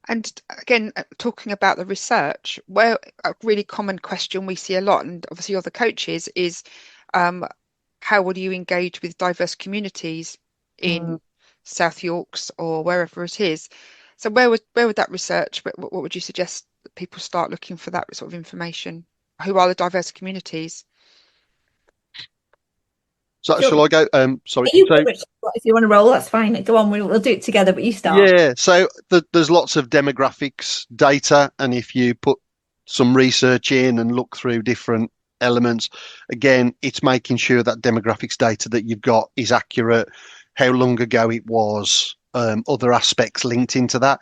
And again, talking about the research, where a really common question we see a lot, and obviously other coaches, is um, how would you engage with diverse communities Mm. in South Yorks or wherever it is? So where would that research, what would you suggest that people start looking for that sort of information? Who are the diverse communities? Do So you shall I want- go? Sorry. you So go, Rich. If you want to roll, that's fine. Go on, we'll do it together, but you start. yeah, so there's lots of demographics data, and if you put some research in and look through different elements, again, it's making sure that demographics data that you've got is accurate, how long ago it was, other aspects linked into that.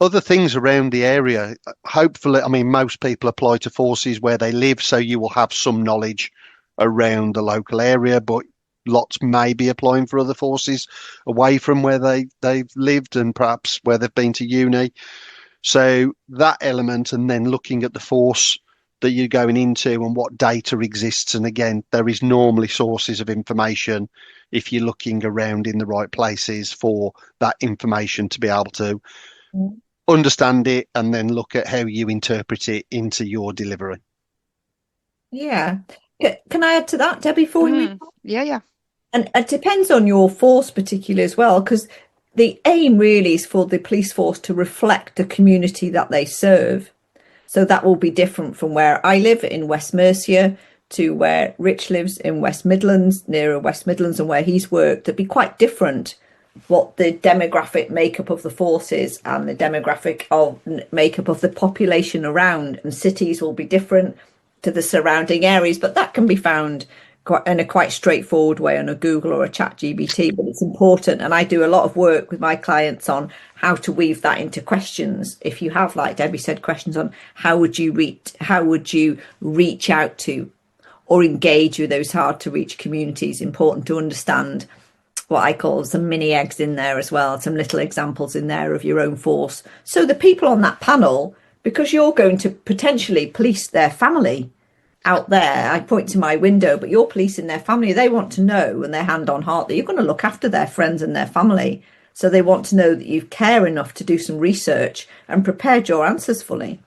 Other things around the area, hopefully, I mean, most people apply to forces where they live, so you will have some knowledge around the local area, but lots may be applying for other forces away from where they've lived and perhaps where they've been to uni. So that element, and then looking at the force that you're going into and what data exists. And again, there is normally sources of information if you're looking around in the right places for that information to be able to Mm. understand it and then look at how you interpret it into your delivery. Yeah. Can I add to that, Debbie, before we move? Yeah, yeah. And it depends on your force particularly as well, because the aim really is for the police force to reflect the community that they serve. So that will be different from where I live in West Mercia to where Rich lives in West Midlands, nearer West Midlands, and where he's worked. It'd be quite different what the demographic makeup of the force is and the demographic of makeup of the population around. And cities will be different to the surrounding areas, but that can be found in a quite straightforward way on a Google or a ChatGPT. But it's important, and I do a lot of work with my clients on how to weave that into questions. If you have, like Debbie said, questions on how would you reach out to or engage with those hard to reach communities, important to understand what I call some mini eggs in there as well, some little examples in there of your own force. So the people on that panel, because you're going to potentially police their family out there, I point to my window, but you're policing their family. They want to know, and their hand on heart, that you're going to look after their friends and their family. So they want to know that you care enough to do some research and prepared your answers fully.